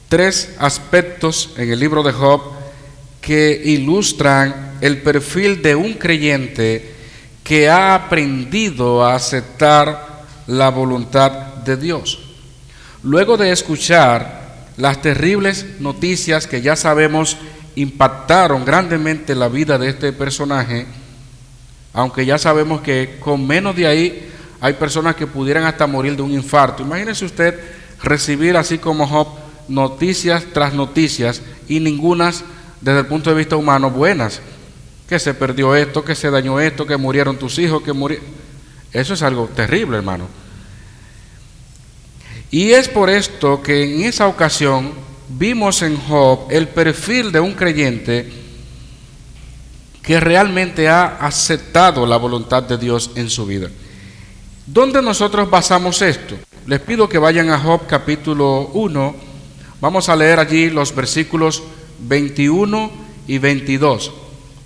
tres aspectos en el libro de Job que ilustran el perfil de un creyente que ha aprendido a aceptar la voluntad de Dios. Luego de escuchar las terribles noticias que ya sabemos impactaron grandemente la vida de este personaje, aunque ya sabemos que con menos de ahí hay personas que pudieran hasta morir de un infarto. Imagínese usted recibir, así como Job, noticias tras noticias y ningunas desde el punto de vista humano buenas. Que se perdió esto, que se dañó esto, que murieron tus hijos, que murieron... Eso es algo terrible, hermano. Y es por esto que en esa ocasión vimos en Job el perfil de un creyente que realmente ha aceptado la voluntad de Dios en su vida. ¿Dónde nosotros basamos esto? Les pido que vayan a Job capítulo 1. Vamos a leer allí los versículos 21 y 22.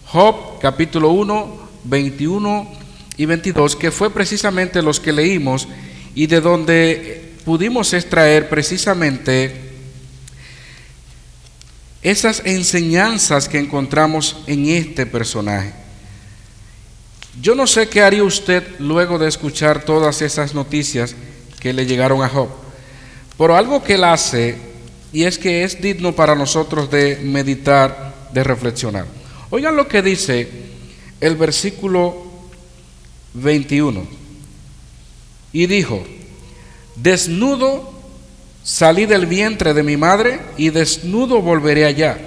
Job capítulo 1, 21 y 22, que fue precisamente los que leímos y de donde pudimos extraer precisamente esas enseñanzas que encontramos en este personaje. Yo no sé qué haría usted luego de escuchar todas esas noticias que le llegaron a Job, pero algo que él hace, y es que es digno para nosotros de meditar, de reflexionar. Oigan lo que dice el versículo 21. Y dijo: desnudo salí del vientre de mi madre, y desnudo volveré allá.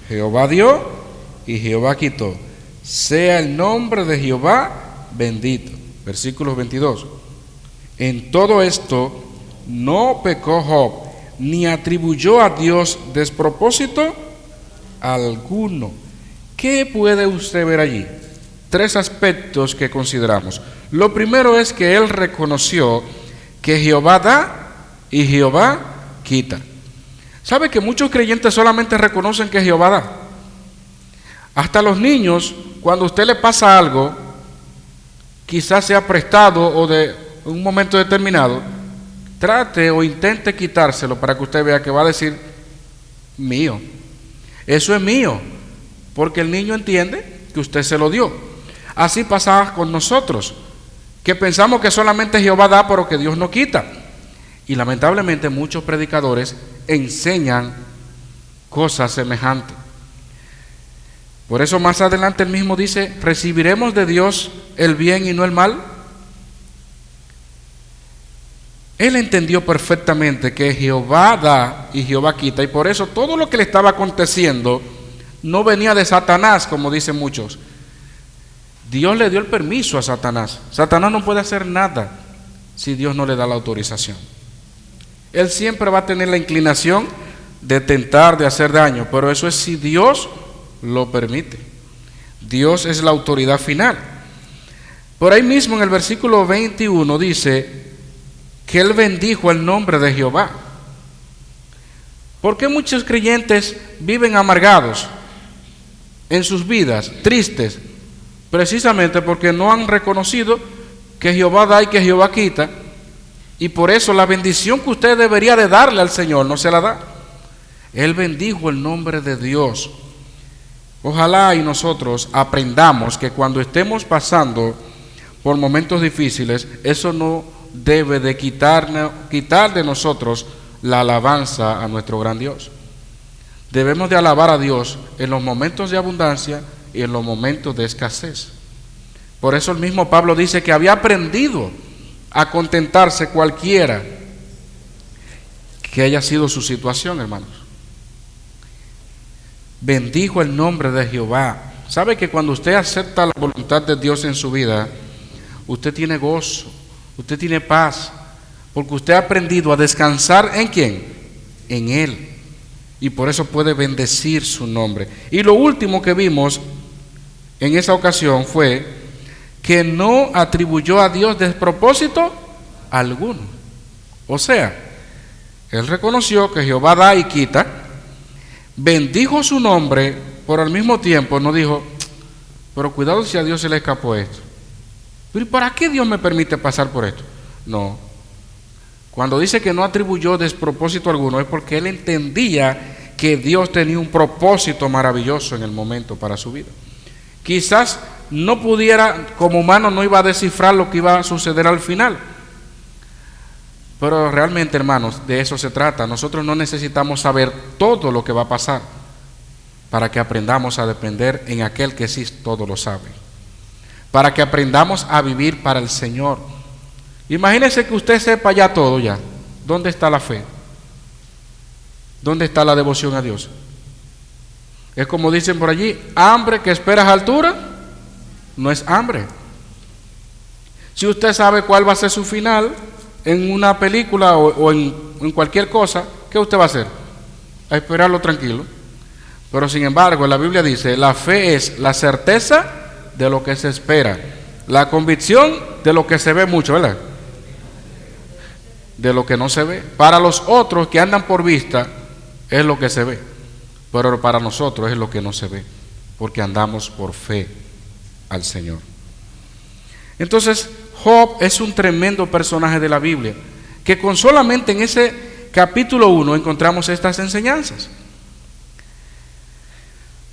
Jehová dio y Jehová quitó. Sea el nombre de Jehová bendito. Versículo 22. En todo esto no pecó Job, ni atribuyó a Dios despropósito alguno. ¿Qué puede usted ver allí? Tres aspectos que consideramos. Lo primero es que él reconoció que Jehová da y Jehová quita. ¿Sabe que muchos creyentes solamente reconocen que Jehová da? Hasta los niños, cuando a usted le pasa algo, quizás sea prestado o de un momento determinado, trate o intente quitárselo para que usted vea que va a decir mío. Eso es mío, porque el niño entiende que usted se lo dio. Así pasa con nosotros, que pensamos que solamente Jehová da, pero que Dios no quita. Y lamentablemente muchos predicadores enseñan cosas semejantes. Por eso más adelante él mismo dice: ¿recibiremos de Dios el bien y no el mal? Él entendió perfectamente que Jehová da y Jehová quita, y por eso todo lo que le estaba aconteciendo no venía de Satanás, como dicen muchos. Dios le dio el permiso a Satanás. Satanás no puede hacer nada si Dios no le da la autorización. Él siempre va a tener la inclinación de tentar, de hacer daño, pero eso es si Dios lo permite. Dios es la autoridad final. Por ahí mismo en el versículo 21 dice que él bendijo el nombre de Jehová. ¿Por qué muchos creyentes viven amargados en sus vidas, tristes? Precisamente porque no han reconocido que Jehová da y que Jehová quita, y por eso la bendición que usted debería de darle al Señor no se la da. Él bendijo el nombre de Dios. Ojalá y nosotros aprendamos que cuando estemos pasando por momentos difíciles, eso no debe de quitar de nosotros la alabanza a nuestro gran Dios. Debemos de alabar a Dios en los momentos de abundancia y en los momentos de escasez. Por eso el mismo Pablo dice que había aprendido a contentarse cualquiera que haya sido su situación, hermanos. Bendijo el nombre de Jehová. ¿Sabe que cuando usted acepta la voluntad de Dios en su vida, usted tiene gozo, usted tiene paz, porque usted ha aprendido a descansar ¿en quién? En Él. Y por eso puede bendecir su nombre. Y lo último que vimos en esa ocasión fue que no atribuyó a Dios despropósito alguno. O sea, él reconoció que Jehová da y quita, bendijo su nombre, pero al mismo tiempo no dijo, pero cuidado si a Dios se le escapó esto. ¿Pero para qué Dios me permite pasar por esto? No. Cuando dice que no atribuyó despropósito alguno, es porque él entendía que Dios tenía un propósito maravilloso en el momento para su vida. Quizás no pudiera, como humano, no iba a descifrar lo que iba a suceder al final. Pero realmente, hermanos, de eso se trata. Nosotros no necesitamos saber todo lo que va a pasar para que aprendamos a depender en aquel que sí todo lo sabe. Para que aprendamos a vivir para el Señor. Imagínese que usted sepa ya todo ya. ¿Dónde está la fe? ¿Dónde está la devoción a Dios? Es como dicen por allí, hambre que esperas a altura, no es hambre. Si usted sabe cuál va a ser su final en una película o en cualquier cosa, ¿qué usted va a hacer? A esperarlo tranquilo. Pero sin embargo, la Biblia dice, la fe es la certeza de lo que se espera, la convicción de lo que se ve mucho, ¿verdad? De lo que no se ve. Para los otros que andan por vista, es lo que se ve. Pero para nosotros es lo que no se ve, porque andamos por fe al Señor. Entonces, Job es un tremendo personaje de la Biblia, que con solamente en ese capítulo 1 encontramos estas enseñanzas.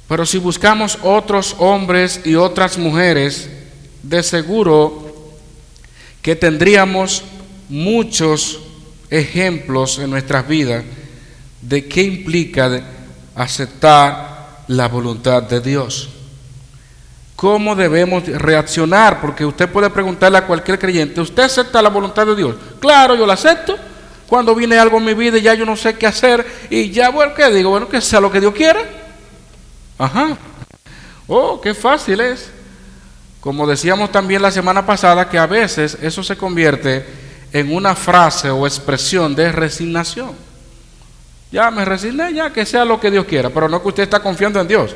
Pero si buscamos otros hombres y otras mujeres, de seguro que tendríamos muchos ejemplos en nuestras vidas de qué implica aceptar la voluntad de Dios. ¿Cómo debemos reaccionar? Porque usted puede preguntarle a cualquier creyente, ¿usted acepta la voluntad de Dios? Claro, yo la acepto. Cuando viene algo en mi vida y ya yo no sé qué hacer, y ya, bueno, ¿qué digo? Bueno, que sea lo que Dios quiera. Ajá. Oh, qué fácil es. Como decíamos también la semana pasada, que a veces eso se convierte en una frase o expresión de resignación. Ya me resigné, ya que sea lo que Dios quiera, pero no que usted está confiando en Dios.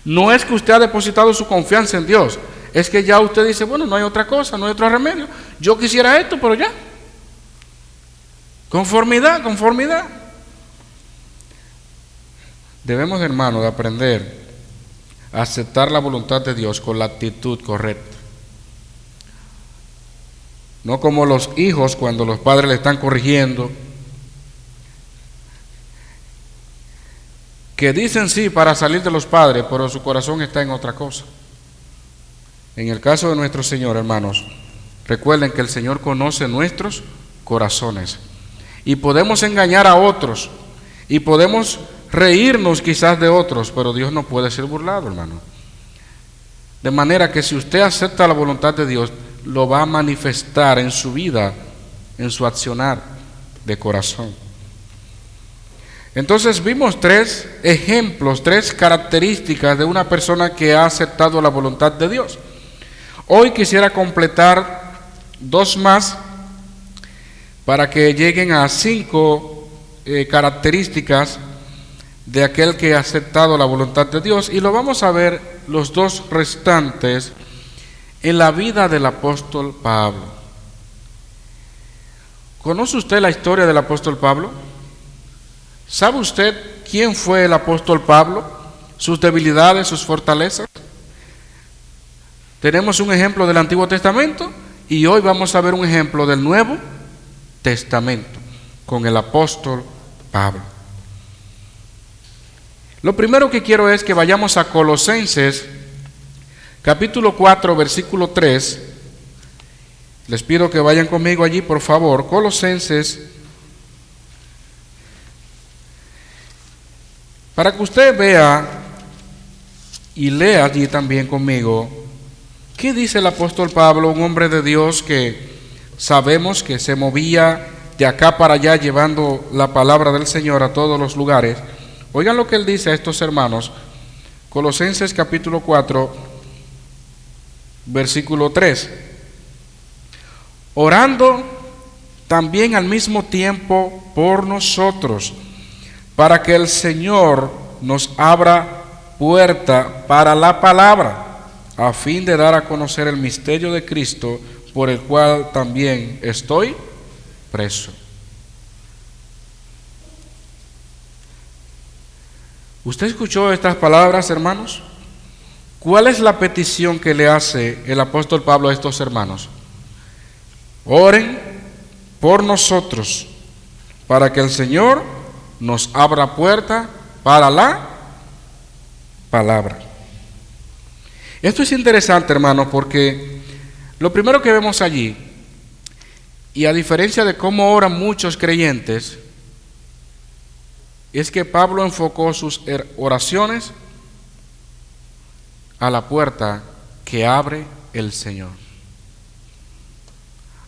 No es que usted ha depositado su confianza en Dios, es que ya usted dice, bueno, no hay otra cosa, no hay otro remedio. Yo quisiera esto, pero ya. Conformidad, conformidad. Debemos, hermanos, de aprender a aceptar la voluntad de Dios con la actitud correcta. No como los hijos cuando los padres le están corrigiendo, que dicen sí para salir de los padres, pero su corazón está en otra cosa. En el caso de nuestro Señor, hermanos, recuerden que el Señor conoce nuestros corazones y podemos engañar a otros y podemos reírnos quizás de otros, pero Dios no puede ser burlado, hermano. De manera que si usted acepta la voluntad de Dios, lo va a manifestar en su vida, en su accionar de corazón. Entonces vimos tres ejemplos, tres características de una persona que ha aceptado la voluntad de Dios. Hoy quisiera completar dos más para que lleguen a 5 características de aquel que ha aceptado la voluntad de Dios, y lo vamos a ver los 2 restantes en la vida del apóstol Pablo. ¿Conoce usted la historia del apóstol Pablo? ¿Sabe usted quién fue el apóstol Pablo? Sus debilidades, sus fortalezas. Tenemos un ejemplo del Antiguo Testamento y hoy vamos a ver un ejemplo del Nuevo Testamento con el apóstol Pablo. Lo primero que quiero es que vayamos a Colosenses capítulo 4 versículo 3. Les pido que vayan conmigo allí, por favor. Colosenses, para que usted vea y lea allí también conmigo qué dice el apóstol Pablo, un hombre de Dios que sabemos que se movía de acá para allá llevando la palabra del Señor a todos los lugares. Oigan lo que él dice a estos hermanos. Colosenses capítulo 4 versículo 3. Orando también al mismo tiempo por nosotros, para que el Señor nos abra puerta para la palabra, a fin de dar a conocer el misterio de Cristo, por el cual también estoy preso. ¿Usted escuchó estas palabras, hermanos? ¿Cuál es la petición que le hace el apóstol Pablo a estos hermanos? Oren por nosotros, para que el Señor nos abra puerta para la palabra. Esto es interesante, hermanos, porque lo primero que vemos allí, y a diferencia de cómo oran muchos creyentes, es que Pablo enfocó sus oraciones a la puerta que abre el Señor.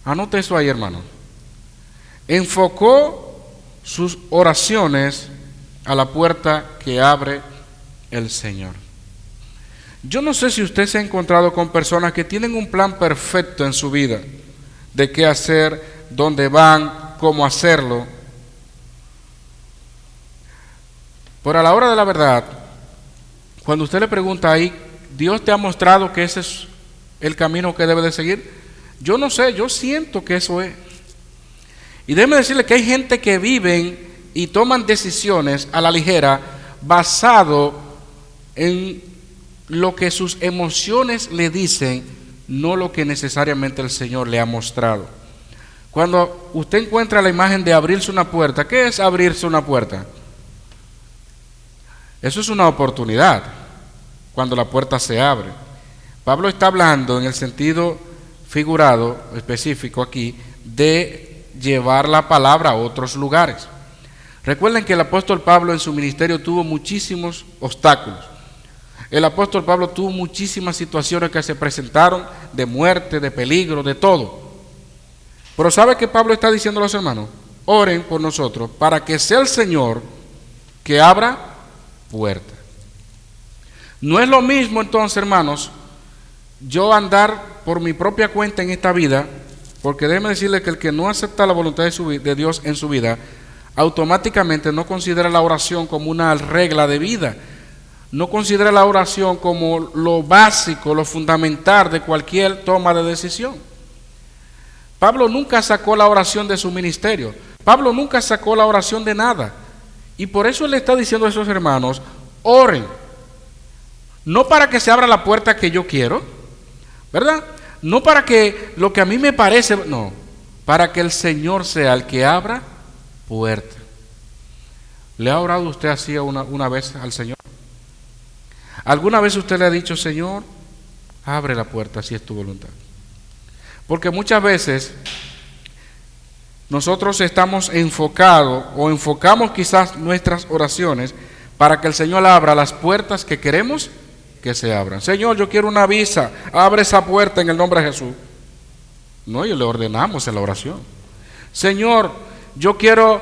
Anote eso ahí, hermano. Enfocó sus oraciones a la puerta que abre el Señor. Yo no sé si usted se ha encontrado con personas que tienen un plan perfecto en su vida, de qué hacer, dónde van, cómo hacerlo. Pero a la hora de la verdad, cuando usted le pregunta ahí, ¿Dios te ha mostrado que ese es el camino que debe de seguir? Yo no sé, yo siento que eso es. Y déjeme decirle que hay gente que viven y toman decisiones a la ligera basado en lo que sus emociones le dicen, no lo que necesariamente el Señor le ha mostrado. Cuando usted encuentra la imagen de abrirse una puerta, ¿qué es abrirse una puerta? Eso es una oportunidad, cuando la puerta se abre. Pablo está hablando en el sentido figurado, específico aquí, de llevar la palabra a otros lugares. Recuerden que el apóstol Pablo en su ministerio tuvo muchísimos obstáculos. El apóstol Pablo tuvo muchísimas situaciones que se presentaron de muerte, de peligro, de todo. Pero ¿sabe qué Pablo está diciendo a los hermanos? Oren por nosotros para que sea el Señor que abra puertas. No es lo mismo entonces, hermanos, yo andar por mi propia cuenta en esta vida, porque déjeme decirle que el que no acepta la voluntad de Dios en su vida, automáticamente no considera la oración como una regla de vida, no considera la oración como lo básico, lo fundamental de cualquier toma de decisión. Pablo nunca sacó la oración de su ministerio, Pablo nunca sacó la oración de nada, y por eso él le está diciendo a esos hermanos, oren, no para que se abra la puerta que yo quiero, ¿verdad? No para que lo que a mí me parece, no, para que el Señor sea el que abra puerta. ¿Le ha orado usted así una vez al Señor? ¿Alguna vez usted le ha dicho, Señor, abre la puerta si es tu voluntad? Porque muchas veces nosotros estamos enfocados o enfocamos quizás nuestras oraciones para que el Señor abra las puertas que queremos que se abran. Señor, yo quiero una visa, abre esa puerta en el nombre de Jesús. No, y le ordenamos en la oración. Señor, yo quiero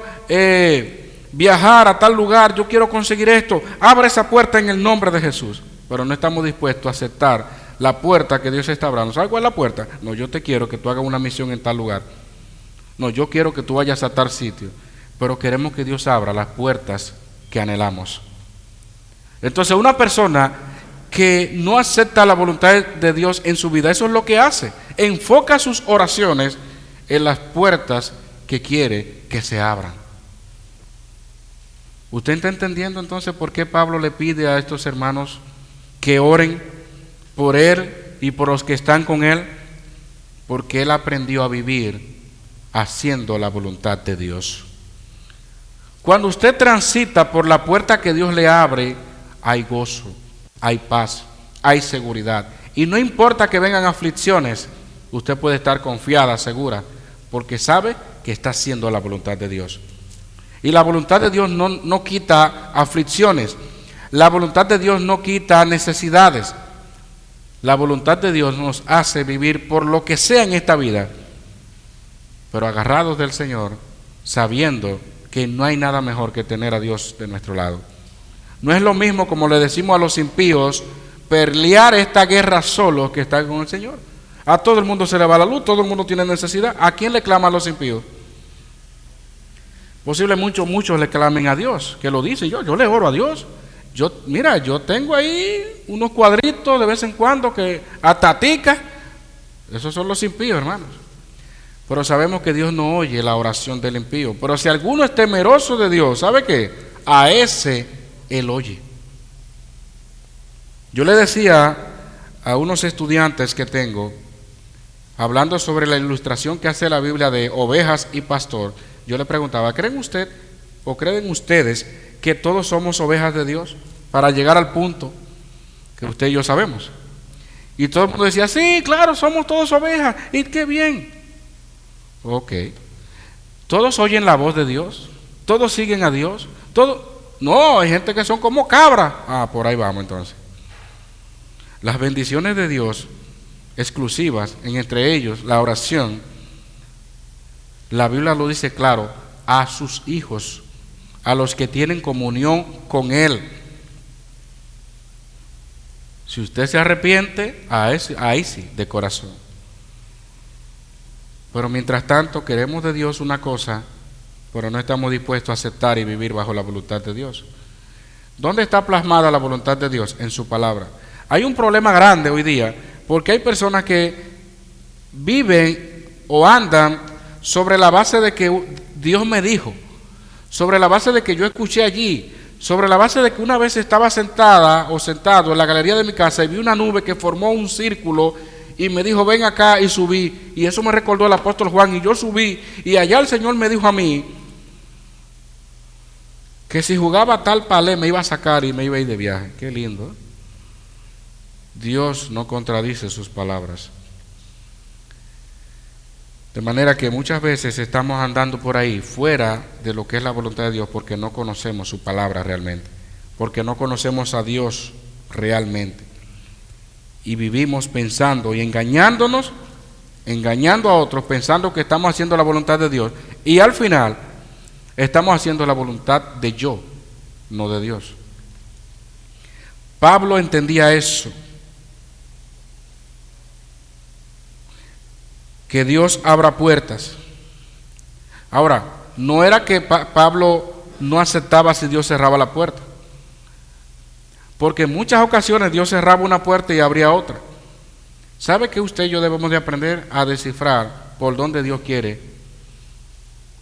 viajar a tal lugar, yo quiero conseguir esto, abre esa puerta en el nombre de Jesús. Pero no estamos dispuestos a aceptar la puerta que Dios está abriendo. ¿Sabe cuál es la puerta? No, yo te quiero que tú hagas una misión en tal lugar. No, yo quiero que tú vayas a tal sitio. Pero queremos que Dios abra las puertas que anhelamos. Entonces una persona que no acepta la voluntad de Dios en su vida, eso es lo que hace, enfoca sus oraciones en las puertas que quiere que se abran. ¿Usted está entendiendo entonces por qué Pablo le pide a estos hermanos que oren por él y por los que están con él? Porque él aprendió a vivir haciendo la voluntad de Dios. Cuando usted transita por la puerta que Dios le abre, hay gozo, hay paz, hay seguridad. Y no importa que vengan aflicciones, usted puede estar confiada, segura, porque sabe que está haciendo la voluntad de Dios. Y la voluntad de Dios no quita aflicciones. La voluntad de Dios no quita necesidades. La voluntad de Dios nos hace vivir por lo que sea en esta vida, pero agarrados del Señor, sabiendo que no hay nada mejor que tener a Dios de nuestro lado. No es lo mismo, como le decimos a los impíos, pelear esta guerra solos que estar con el Señor. A todo el mundo se le va la luz, todo el mundo tiene necesidad. ¿A quién le claman los impíos? Posiblemente muchos le clamen a Dios, que lo dice yo le oro a Dios. Mira, yo tengo ahí unos cuadritos de vez en cuando que atatica. Esos son los impíos, hermanos. Pero sabemos que Dios no oye la oración del impío. Pero si alguno es temeroso de Dios, ¿sabe qué? A ese Él oye. Yo le decía a unos estudiantes que tengo hablando sobre la ilustración que hace la Biblia de ovejas y pastor, yo le preguntaba, ¿creen ustedes que todos somos ovejas de Dios para llegar al punto que usted y yo sabemos? Y todo el mundo decía, sí, claro, somos todos ovejas, y qué bien. Ok. ¿Todos oyen la voz de Dios? ¿Todos siguen a Dios? No, hay gente que son como cabras. Por ahí vamos entonces. Las bendiciones de Dios exclusivas, entre ellos la oración, la Biblia lo dice claro, a sus hijos, a los que tienen comunión con Él. Si usted se arrepiente, ahí sí, de corazón. Pero mientras tanto queremos de Dios una cosa, pero no estamos dispuestos a aceptar y vivir bajo la voluntad de Dios. ¿Dónde está plasmada la voluntad de Dios? En su palabra. Hay un problema grande hoy día, porque hay personas que viven o andan sobre la base de que Dios me dijo, sobre la base de que yo escuché allí, sobre la base de que una vez estaba sentada o sentado en la galería de mi casa y vi una nube que formó un círculo y me dijo, ven acá, y subí, y eso me recordó el apóstol Juan, y yo subí, y allá el Señor me dijo a mí que si jugaba tal palé me iba a sacar y me iba a ir de viaje. Qué lindo, ¿eh? Dios no contradice sus palabras. De manera que muchas veces estamos andando por ahí fuera de lo que es la voluntad de Dios porque no conocemos su palabra realmente, porque no conocemos a Dios realmente. Y vivimos pensando y engañando a otros, pensando que estamos haciendo la voluntad de Dios, y al final estamos haciendo la voluntad de yo, no de Dios. Pablo entendía eso, que Dios abra puertas. Ahora, no era que Pablo no aceptaba si Dios cerraba la puerta, porque en muchas ocasiones Dios cerraba una puerta y abría otra. ¿Sabe que usted y yo debemos de aprender a descifrar por dónde Dios quiere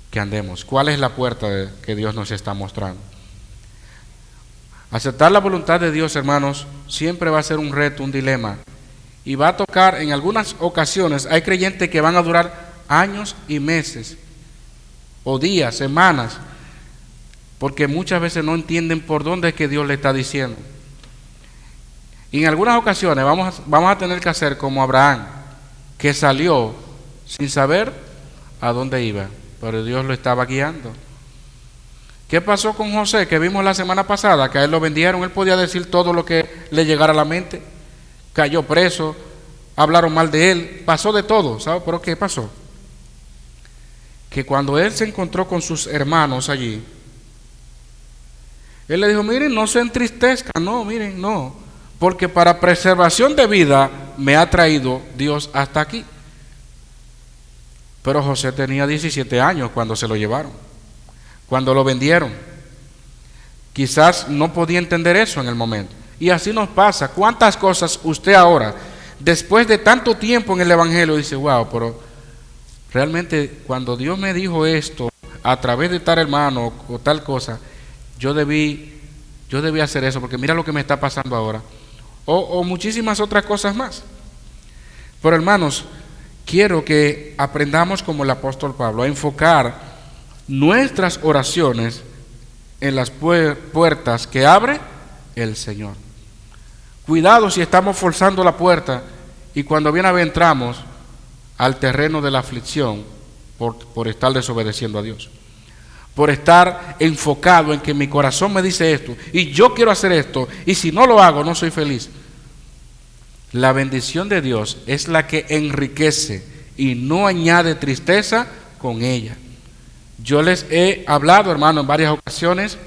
que andemos? ¿Cuál es la puerta que Dios nos está mostrando? Aceptar la voluntad de Dios, hermanos, siempre va a ser un reto, un dilema, y va a tocar en algunas ocasiones. Hay creyentes que van a durar años y meses, o días, semanas, porque muchas veces no entienden por dónde es que Dios le está diciendo. Y en algunas ocasiones vamos a tener que hacer como Abraham, que salió sin saber a dónde iba, pero Dios lo estaba guiando. ¿Qué pasó con José, que vimos la semana pasada? Que a él lo vendieron, él podía decir todo lo que le llegara a la mente. Cayó preso, hablaron mal de él, pasó de todo, ¿sabe? Pero ¿qué pasó? Que cuando él se encontró con sus hermanos allí, él le dijo, miren, no se entristezcan, no, miren, no, porque para preservación de vida me ha traído Dios hasta aquí. Pero José tenía 17 años cuando se lo llevaron, cuando lo vendieron. Quizás no podía entender eso en el momento. Y así nos pasa. ¿Cuántas cosas usted ahora, después de tanto tiempo en el Evangelio, dice, wow, pero realmente cuando Dios me dijo esto a través de tal hermano o tal cosa, yo debí hacer eso, porque mira lo que me está pasando ahora, o muchísimas otras cosas más? Pero hermanos, quiero que aprendamos como el apóstol Pablo a enfocar nuestras oraciones en las puertas que abre el Señor. Cuidado si estamos forzando la puerta y cuando viene a ver entramos al terreno de la aflicción por estar desobedeciendo a Dios, por estar enfocado en que mi corazón me dice esto y yo quiero hacer esto y si no lo hago no soy feliz. La bendición de Dios es la que enriquece y no añade tristeza con ella. Yo les he hablado, hermano, en varias ocasiones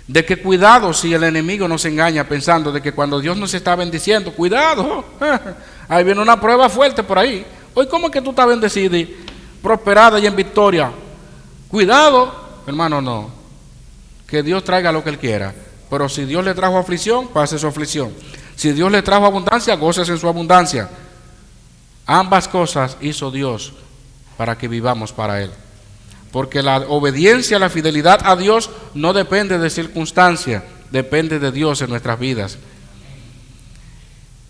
de que cuidado si el enemigo nos engaña pensando de que cuando Dios nos está bendiciendo, cuidado, ahí viene una prueba fuerte por ahí. Hoy, ¿cómo es que tú estás bendecida y prosperada y en victoria? Cuidado, hermano, no. Que Dios traiga lo que Él quiera. Pero si Dios le trajo aflicción, pase su aflicción. Si Dios le trajo abundancia, gócese en su abundancia. Ambas cosas hizo Dios para que vivamos para Él. Porque la obediencia, la fidelidad a Dios no depende de circunstancias, depende de Dios en nuestras vidas.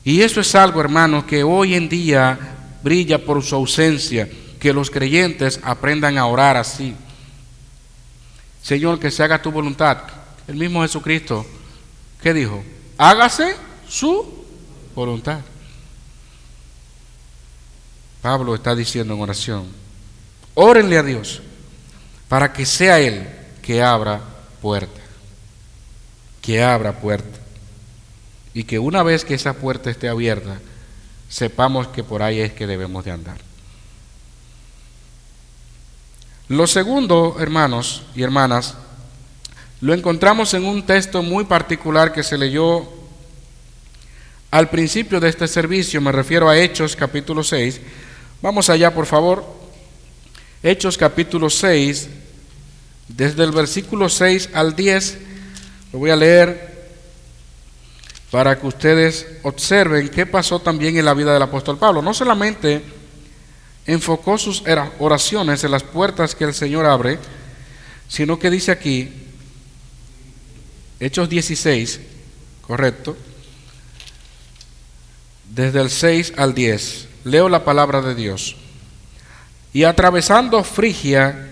Y eso es algo, hermanos, que hoy en día brilla por su ausencia. Que los creyentes aprendan a orar así. Señor, que se haga tu voluntad. El mismo Jesucristo, ¿qué dijo? Hágase su voluntad. Pablo está diciendo en oración, órenle a Dios para que sea Él que abra puerta. Que abra puerta. Y que una vez que esa puerta esté abierta, sepamos que por ahí es que debemos de andar. Lo segundo, hermanos y hermanas, lo encontramos en un texto muy particular que se leyó al principio de este servicio. Me refiero a Hechos capítulo 6. Vamos allá, por favor. Hechos capítulo 6, desde el versículo 6 al 10, lo voy a leer para que ustedes observen qué pasó también en la vida del apóstol Pablo. No solamente enfocó sus oraciones en las puertas que el Señor abre, sino que dice aquí, Hechos 16, correcto, desde el 6 al 10, leo la palabra de Dios. Y atravesando Frigia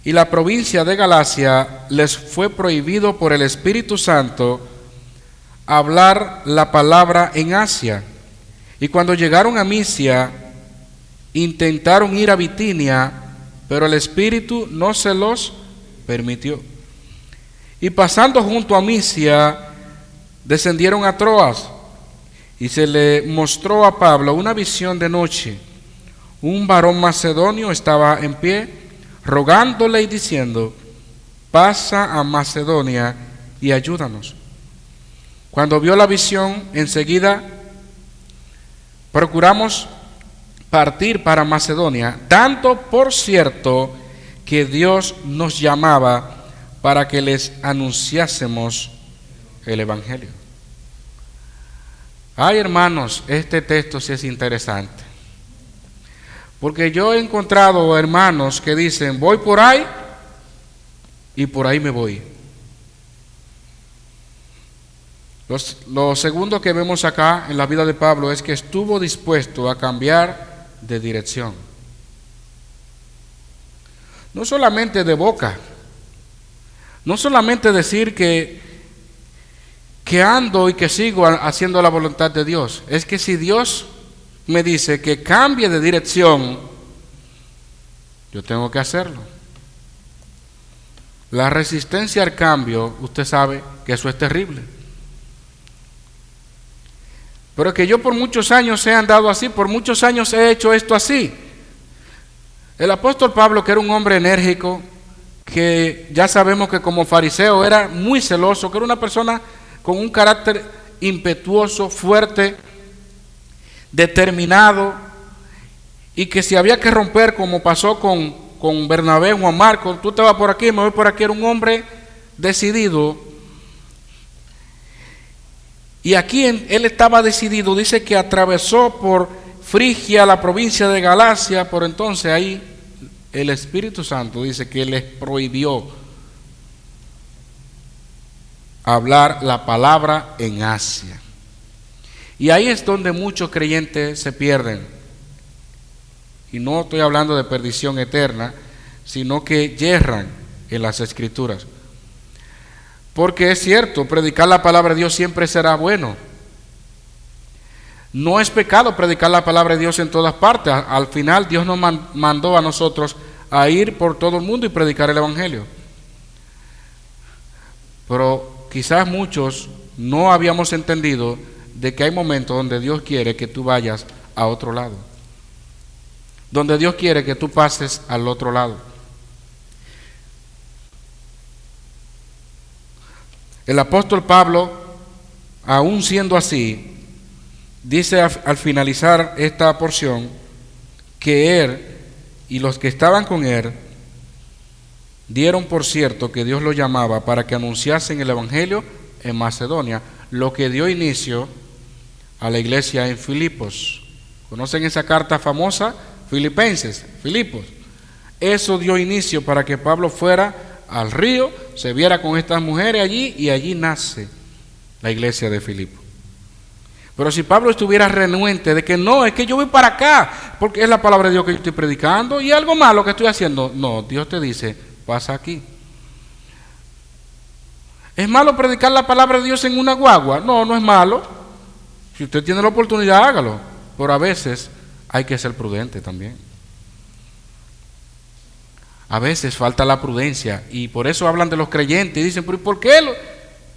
y la provincia de Galacia, les fue prohibido por el Espíritu Santo hablar la palabra en Asia. Y cuando llegaron a Misia, intentaron ir a Bitinia, pero el Espíritu no se los permitió. Y pasando junto a Misia, descendieron a Troas, y se le mostró a Pablo una visión de noche. Un varón macedonio estaba en pie, rogándole y diciendo, pasa a Macedonia y ayúdanos. Cuando vio la visión, enseguida procuramos partir para Macedonia, dando por cierto que Dios nos llamaba para que les anunciásemos el Evangelio. Ay, hermanos, este texto sí es interesante, porque yo he encontrado hermanos que dicen, voy por ahí y por ahí me voy. Lo segundo que vemos acá en la vida de Pablo es que estuvo dispuesto a cambiar de dirección. No solamente de boca, no solamente decir que ando y que sigo haciendo la voluntad de Dios. Es que si Dios me dice que cambie de dirección, yo tengo que hacerlo. La resistencia al cambio, usted sabe que eso es terrible. Pero que yo por muchos años he andado así, por muchos años he hecho esto así. El apóstol Pablo, que era un hombre enérgico, que ya sabemos que como fariseo era muy celoso, que era una persona con un carácter impetuoso, fuerte, determinado, y que si había que romper, como pasó con Bernabé, Juan Marcos, tú te vas por aquí, me voy por aquí, era un hombre decidido. Y aquí él estaba decidido, dice que atravesó por Frigia, la provincia de Galacia, por entonces ahí el Espíritu Santo dice que les prohibió hablar la palabra en Asia. Y ahí es donde muchos creyentes se pierden. Y no estoy hablando de perdición eterna, sino que yerran en las Escrituras. Porque es cierto, predicar la palabra de Dios siempre será bueno. No es pecado predicar la palabra de Dios en todas partes. Al final Dios nos mandó a nosotros a ir por todo el mundo y predicar el Evangelio. Pero quizás muchos no habíamos entendido de que hay momentos donde Dios quiere que tú vayas a otro lado. Donde Dios quiere que tú pases al otro lado. El apóstol Pablo, aún siendo así, dice al finalizar esta porción que él y los que estaban con él dieron por cierto que Dios los llamaba para que anunciasen el Evangelio en Macedonia, lo que dio inicio a la iglesia en Filipos. ¿Conocen esa carta famosa? Filipenses, Filipos. Eso dio inicio para que Pablo fuera al río, se viera con estas mujeres allí, y allí nace la iglesia de Filipos. Pero si Pablo estuviera renuente de que no, es que yo voy para acá, porque es la palabra de Dios que yo estoy predicando y algo malo que estoy haciendo. No, Dios te dice, pasa aquí. ¿Es malo predicar la palabra de Dios en una guagua? No, no es malo. Si usted tiene la oportunidad, hágalo. Pero a veces hay que ser prudente también. A veces falta la prudencia y por eso hablan de los creyentes y dicen, ¿pero por qué?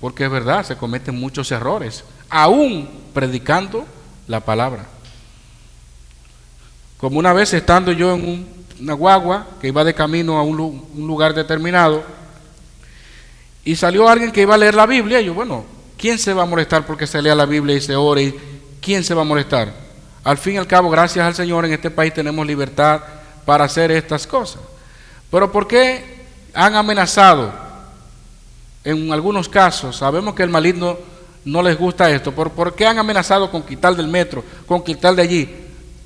Porque es verdad, se cometen muchos errores, aún predicando la palabra. Como una vez estando yo en una guagua que iba de camino a un lugar determinado y salió alguien que iba a leer la Biblia y yo, bueno, ¿quién se va a molestar porque se lea la Biblia y se ore? ¿Quién se va a molestar? Al fin y al cabo, gracias al Señor, en este país tenemos libertad para hacer estas cosas. Pero ¿por qué han amenazado? En algunos casos, sabemos que el maligno no les gusta esto. ¿Por qué han amenazado con quitar del metro, con quitar de allí?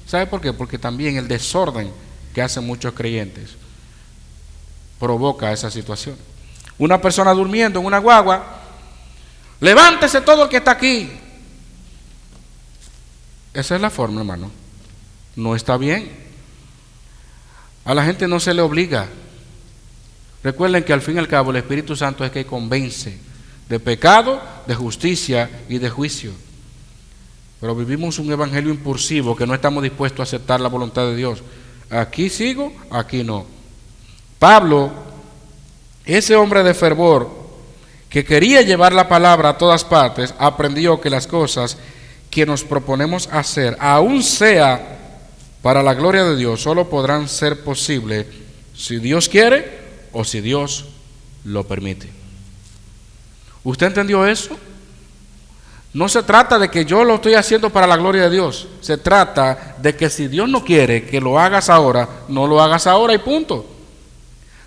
¿Sabe por qué? Porque también el desorden que hacen muchos creyentes provoca esa situación. Una persona durmiendo en una guagua, levántese todo el que está aquí. Esa es la forma, hermano. No está bien. A la gente no se le obliga. Recuerden que al fin y al cabo el Espíritu Santo es que convence de pecado, de justicia y de juicio. Pero vivimos un evangelio impulsivo que no estamos dispuestos a aceptar la voluntad de Dios. Aquí sigo, aquí no. Pablo, ese hombre de fervor que quería llevar la palabra a todas partes, aprendió que las cosas que nos proponemos hacer, aun sea para la gloria de Dios, solo podrán ser posibles si Dios quiere o si Dios lo permite. ¿Usted entendió eso? No se trata de que yo lo estoy haciendo para la gloria de Dios. Se trata de que si Dios no quiere que lo hagas ahora, no lo hagas ahora y punto.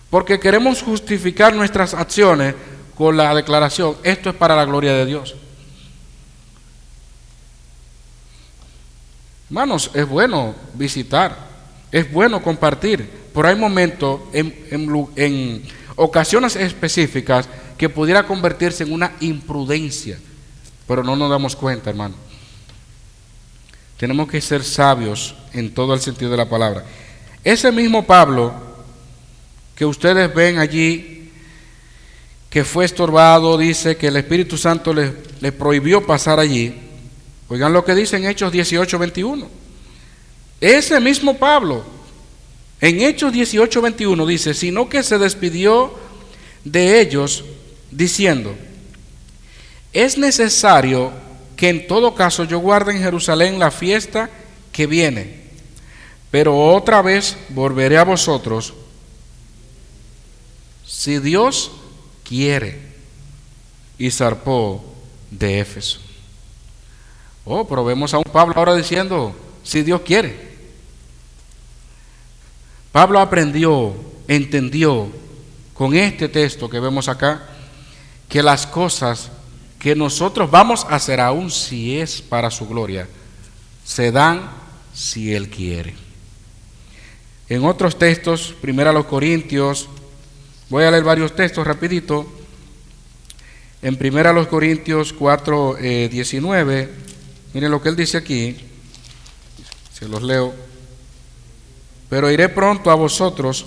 Porque queremos justificar nuestras acciones con la declaración, esto es para la gloria de Dios. Hermanos, es bueno visitar, es bueno compartir, pero hay momentos, en ocasiones específicas, que pudiera convertirse en una imprudencia, pero no nos damos cuenta, hermano. Tenemos que ser sabios en todo el sentido de la palabra. Ese mismo Pablo que ustedes ven allí, que fue estorbado, dice que el Espíritu Santo le prohibió pasar allí. Oigan lo que dice en Hechos 18:21. Ese mismo Pablo, en Hechos 18:21 dice, sino que se despidió de ellos diciendo, es necesario que en todo caso yo guarde en Jerusalén la fiesta que viene, pero otra vez volveré a vosotros, si Dios quiere. Y zarpó de Éfeso. Oh, pero vemos a un Pablo ahora diciendo, si Dios quiere. Pablo aprendió, entendió con este texto que vemos acá, que las cosas que nosotros vamos a hacer, aun si es para su gloria, se dan si Él quiere. En otros textos, primero a los Corintios, voy a leer varios textos rapidito. En primero a los Corintios 4:19, miren lo que él dice aquí, se los leo. Pero iré pronto a vosotros,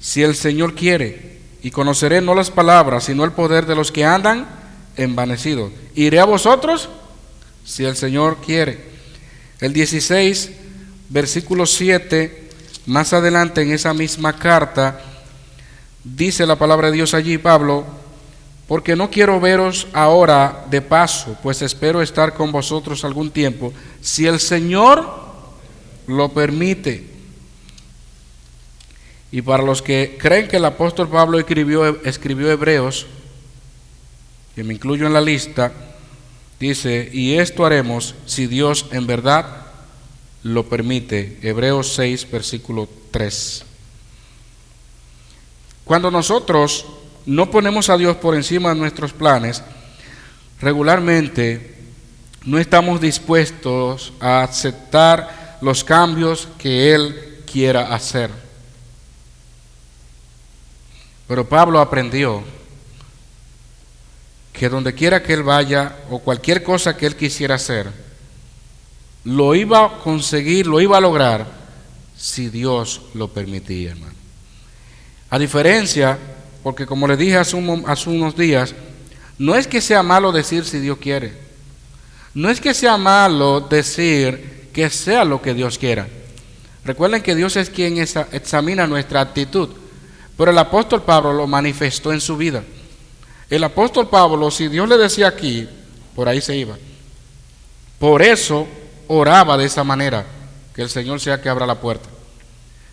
si el Señor quiere, y conoceré no las palabras, sino el poder de los que andan envanecidos. Iré a vosotros, si el Señor quiere. El 16, versículo 7, más adelante en esa misma carta, dice la palabra de Dios allí, Pablo, porque no quiero veros ahora de paso, pues espero estar con vosotros algún tiempo, si el Señor lo permite. Y para los que creen que el apóstol Pablo escribió Hebreos, que me incluyo en la lista, dice, y esto haremos si Dios en verdad lo permite. Hebreos 6, versículo 3. Cuando nosotros no ponemos a Dios por encima de nuestros planes, regularmente no estamos dispuestos a aceptar los cambios que Él quiera hacer. Pero Pablo aprendió que donde quiera que él vaya o cualquier cosa que él quisiera hacer, lo iba a conseguir, lo iba a lograr, si Dios lo permitía, hermano. A diferencia, porque como les dije hace unos días, no es que sea malo decir si Dios quiere. No es que sea malo decir que sea lo que Dios quiera. Recuerden que Dios es quien examina nuestra actitud. Pero el apóstol Pablo lo manifestó en su vida. El apóstol Pablo, si Dios le decía aquí, por ahí se iba. Por eso oraba de esa manera, que el Señor sea que abra la puerta.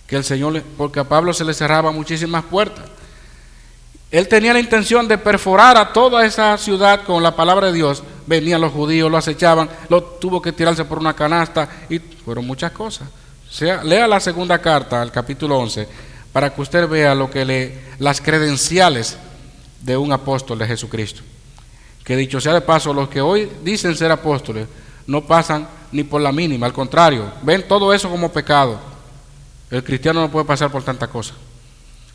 Que el Señor, porque a Pablo se le cerraba muchísimas puertas. Él tenía la intención de perforar a toda esa ciudad con la palabra de Dios. Venían los judíos, lo acechaban, tuvo que tirarse por una canasta y fueron muchas cosas. Lea la segunda carta, al capítulo 11, para que usted vea las credenciales de un apóstol de Jesucristo. Que dicho sea de paso, los que hoy dicen ser apóstoles no pasan ni por la mínima, al contrario, ven todo eso como pecado. El cristiano no puede pasar por tanta cosa.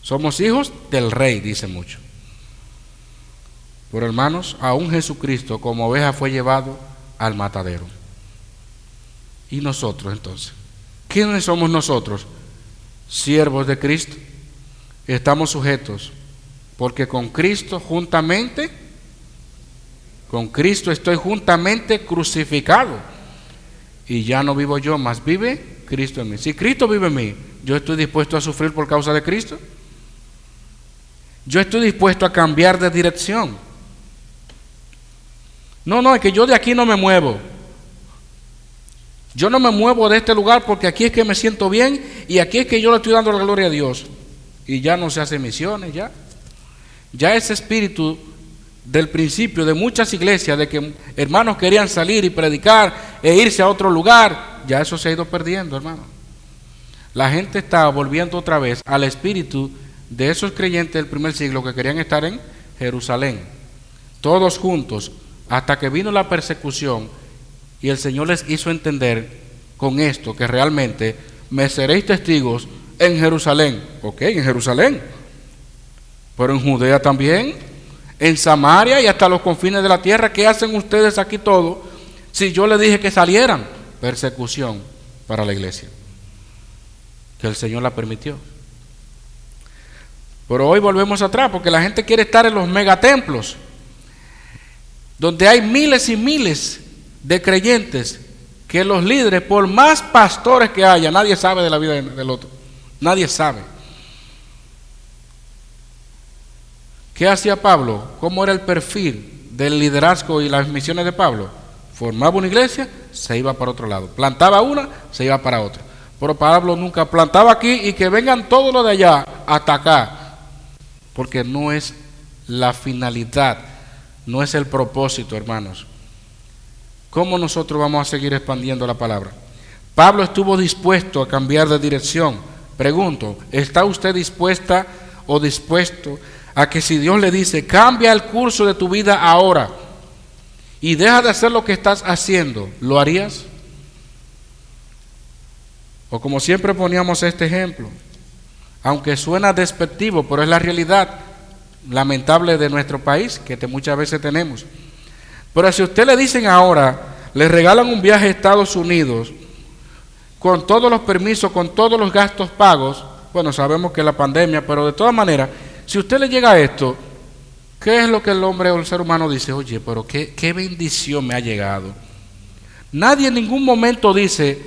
Somos hijos del Rey, dice mucho. Pero hermanos, aún Jesucristo como oveja fue llevado al matadero. ¿Y nosotros entonces? ¿Quiénes somos nosotros? Siervos de Cristo. Estamos sujetos, porque con Cristo estoy juntamente crucificado. Y ya no vivo yo, mas vive Cristo en mí. Si Cristo vive en mí, ¿yo estoy dispuesto a sufrir por causa de Cristo? Yo estoy dispuesto a cambiar de dirección. No, es que yo de aquí no me muevo. Yo no me muevo de este lugar porque aquí es que me siento bien y aquí es que yo le estoy dando la gloria a Dios. Y ya no se hacen misiones, ya ese espíritu del principio de muchas iglesias, de que hermanos querían salir y predicar e irse a otro lugar, ya eso se ha ido perdiendo, hermano. La gente está volviendo otra vez al espíritu de esos creyentes del primer siglo que querían estar en Jerusalén, todos juntos, hasta que vino la persecución y el Señor les hizo entender con esto que realmente me seréis testigos en Jerusalén. Ok, en Jerusalén, pero en Judea también, en Samaria y hasta los confines de la tierra. ¿Qué hacen ustedes aquí todos si yo les dije que salieran? Persecución para la iglesia, que el Señor la permitió. Pero hoy volvemos atrás porque la gente quiere estar en los megatemplos, donde hay miles y miles de creyentes, que los líderes, por más pastores que haya, nadie sabe de la vida del otro. Nadie sabe. ¿Qué hacía Pablo? ¿Cómo era el perfil del liderazgo y las misiones de Pablo? Formaba una iglesia, se iba para otro lado. Plantaba una, se iba para otra. Pero Pablo nunca plantaba aquí y que vengan todos los de allá hasta acá. Porque no es la finalidad, no es el propósito, hermanos. ¿Cómo nosotros vamos a seguir expandiendo la palabra? Pablo estuvo dispuesto a cambiar de dirección. Pregunto, ¿está usted dispuesta o dispuesto a que si Dios le dice, cambia el curso de tu vida ahora y deja de hacer lo que estás haciendo, ¿lo harías? O como siempre poníamos este ejemplo, aunque suena despectivo, pero es la realidad lamentable de nuestro país, que muchas veces tenemos. Pero si a usted le dicen ahora, le regalan un viaje a Estados Unidos, con todos los permisos, con todos los gastos pagos, bueno, sabemos que es la pandemia, pero de todas maneras, si usted le llega a esto, ¿qué es lo que el hombre o el ser humano dice? Oye, pero qué bendición me ha llegado. Nadie en ningún momento dice,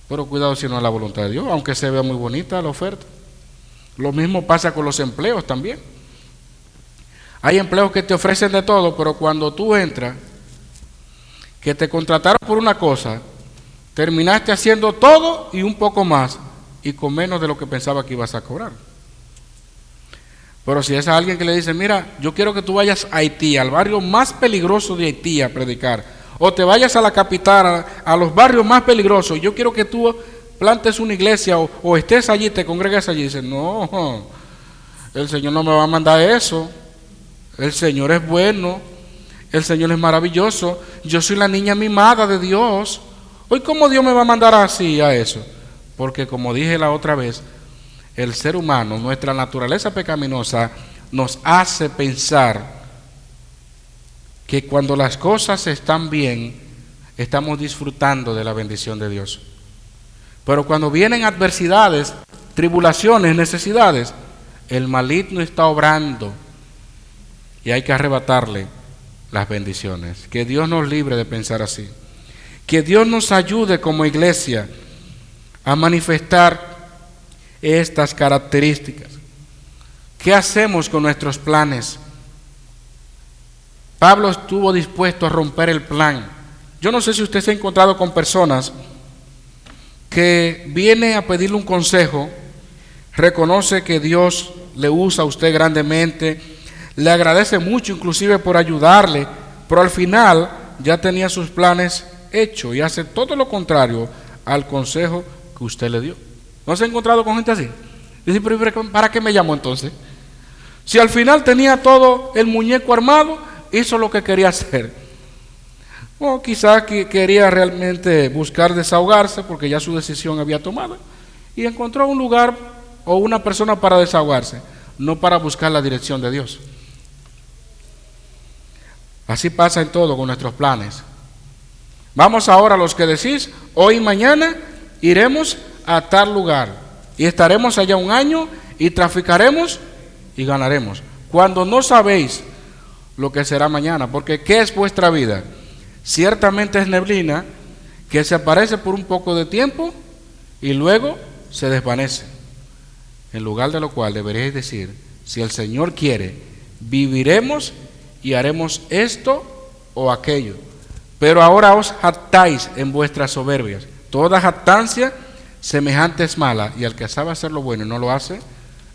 pero cuidado si no es la voluntad de Dios, aunque se vea muy bonita la oferta. Lo mismo pasa con los empleos también. Hay empleos que te ofrecen de todo, pero cuando tú entras, que te contrataron por una cosa, terminaste haciendo todo y un poco más, y con menos de lo que pensaba que ibas a cobrar. Pero si es a alguien que le dice, mira, yo quiero que tú vayas a Haití, al barrio más peligroso de Haití a predicar, o te vayas a la capital, a los barrios más peligrosos, yo quiero que tú plantes una iglesia o estés allí, te congregues allí. Dice, no, el Señor no me va a mandar eso. El Señor es bueno, el Señor es maravilloso, yo soy la niña mimada de Dios. Hoy, ¿cómo Dios me va a mandar así a eso? Porque como dije la otra vez, el ser humano, nuestra naturaleza pecaminosa, nos hace pensar que cuando las cosas están bien, estamos disfrutando de la bendición de Dios. Pero cuando vienen adversidades, tribulaciones, necesidades, el maligno está obrando y hay que arrebatarle las bendiciones. Que Dios nos libre de pensar así. Que Dios nos ayude como iglesia a manifestar estas características. ¿Qué hacemos con nuestros planes? Pablo estuvo dispuesto a romper el plan. Yo no sé si usted se ha encontrado con personas que vienen a pedirle un consejo, reconoce que Dios le usa a usted grandemente, le agradece mucho inclusive por ayudarle, pero al final ya tenía sus planes hechos y hace todo lo contrario al consejo que usted le dio. ¿No se ha encontrado con gente así? Dice, pero ¿para qué me llamó entonces? Si al final tenía todo el muñeco armado, hizo lo que quería hacer. O quizás que quería realmente buscar desahogarse porque ya su decisión había tomado y encontró un lugar o una persona para desahogarse, no para buscar la dirección de Dios. Así pasa en todo con nuestros planes. Vamos ahora los que decís, hoy y mañana iremos a tal lugar y estaremos allá un año y traficaremos y ganaremos. Cuando no sabéis lo que será mañana, porque ¿qué es vuestra vida? Ciertamente es neblina que se aparece por un poco de tiempo y luego se desvanece. En lugar de lo cual deberíais decir, si el Señor quiere, viviremos y haremos esto o aquello. Pero ahora os jactáis en vuestras soberbias. Toda jactancia semejante es mala, y al que sabe hacer lo bueno y no lo hace,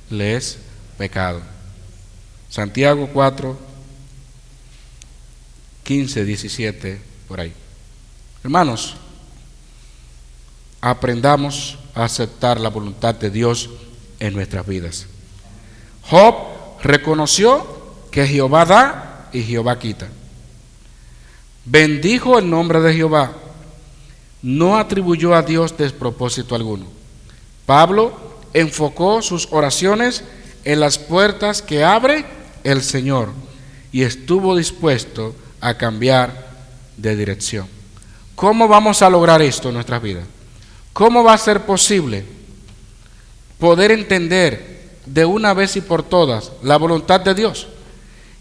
le es pecado. Santiago 4, 15, 17, por ahí. Hermanos, aprendamos a aceptar la voluntad de Dios en nuestras vidas. Job reconoció que Jehová da y Jehová quita. Bendijo el nombre de Jehová. No atribuyó a Dios despropósito alguno. Pablo enfocó sus oraciones en las puertas que abre el Señor y estuvo dispuesto a cambiar de dirección. ¿Cómo vamos a lograr esto en nuestras vidas? ¿Cómo va a ser posible poder entender de una vez y por todas la voluntad de Dios?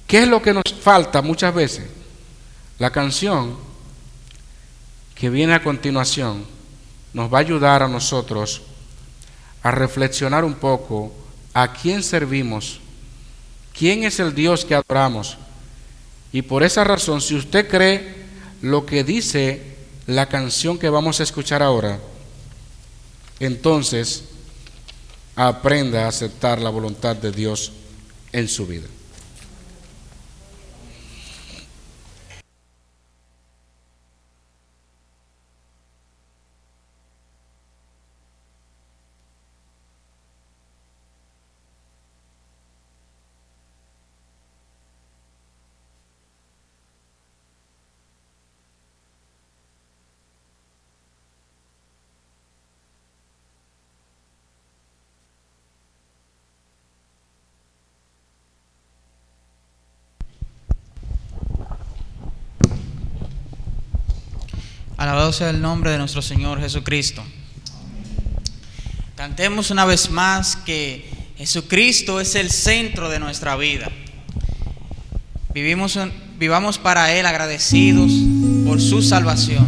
¿Qué es lo que nos falta muchas veces? La canción que viene a continuación nos va a ayudar a nosotros a reflexionar un poco a quién servimos, quién es el Dios que adoramos. Y por esa razón, si usted cree lo que dice la canción que vamos a escuchar ahora, entonces aprenda a aceptar la voluntad de Dios en su vida. Alabado sea el nombre de nuestro Señor Jesucristo. Cantemos una vez más que Jesucristo es el centro de nuestra vida. Vivamos para Él agradecidos por su salvación.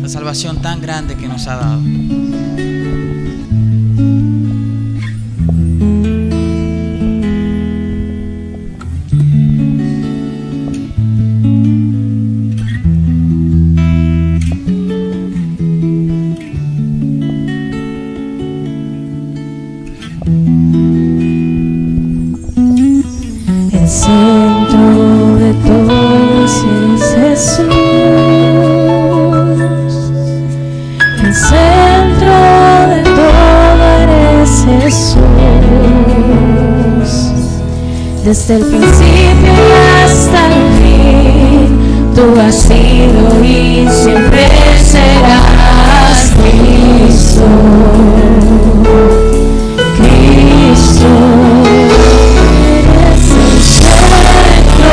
La salvación tan grande que nos ha dado. Desde el principio y hasta el fin, tú has sido y siempre serás Cristo. Cristo, eres el centro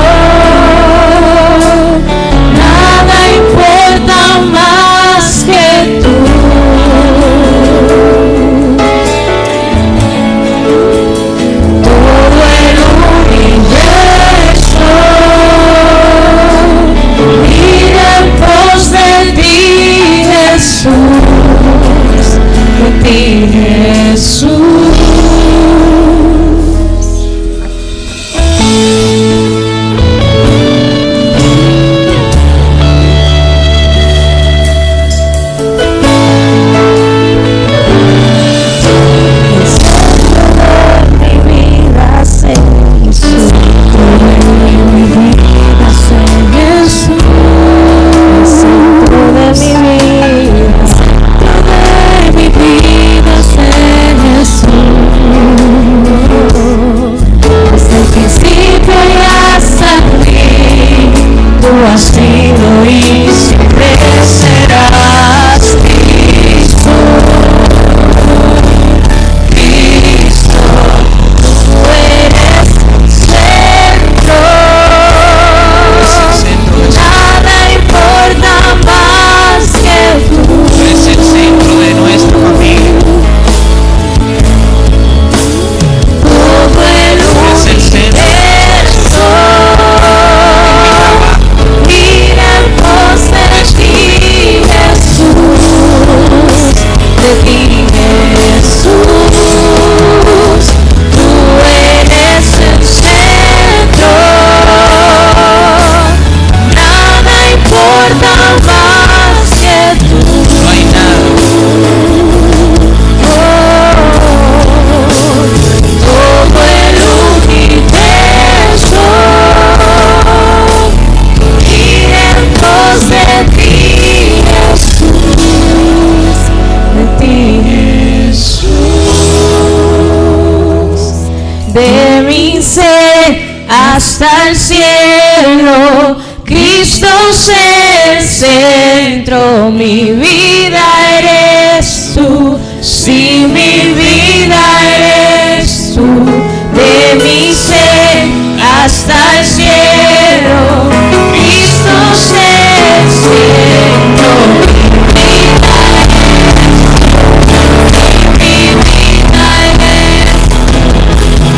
de mi ser hasta el cielo. Cristo es el centro, mi vida eres tú. Sí, mi vida eres tú, de mi ser hasta el cielo. Cristo es el centro, mi vida eres tú,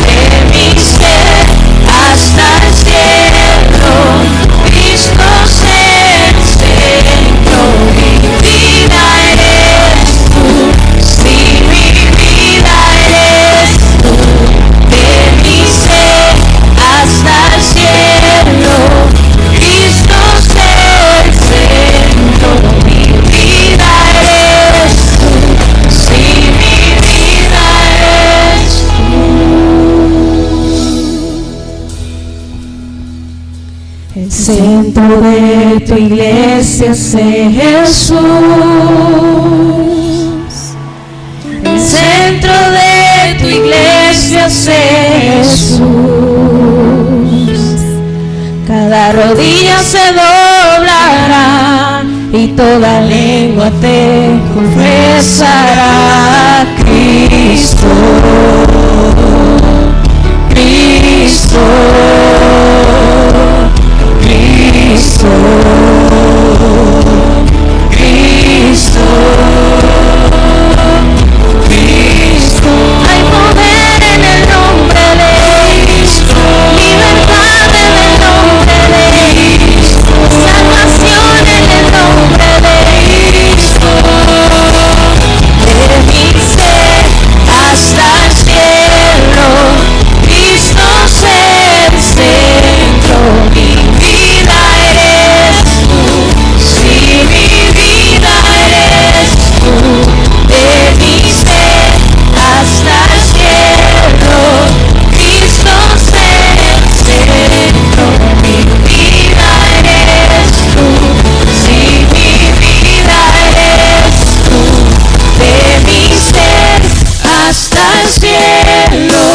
de mi ser hasta el cielo. Cristo es el centro, mi vida eres tú. Sí, mi vida eres tú, de mi ser hasta el cielo. Cristo es el centro, mi vida eres tú. Sí, mi vida eres tú. El centro de tu iglesia es Jesús. El centro de tu iglesia es Jesús. Cada rodilla se doblará y toda lengua te confesará. Cristo, Cristo, Cristo, Cristo, Cristo. Hay poder en el nombre de Cristo, libertad en el nombre de Cristo, salvación en el nombre de Cristo. De mi ser hasta el cielo, Cristo es el centro, mi vida eres tú. Sí, mi vida eres tú, de mi ser hasta el cielo. Cristo es el centro, mi vida eres tú. Sí, mi vida eres tú, de mi ser hasta el cielo.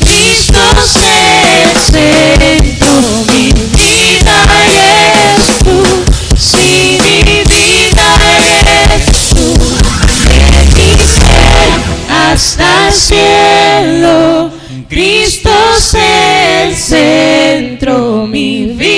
Cristo es el centro, mi vida eres tú. Sí, mi vida eres tú, de mi ser hasta el cielo. Cristo es el centro, mi vida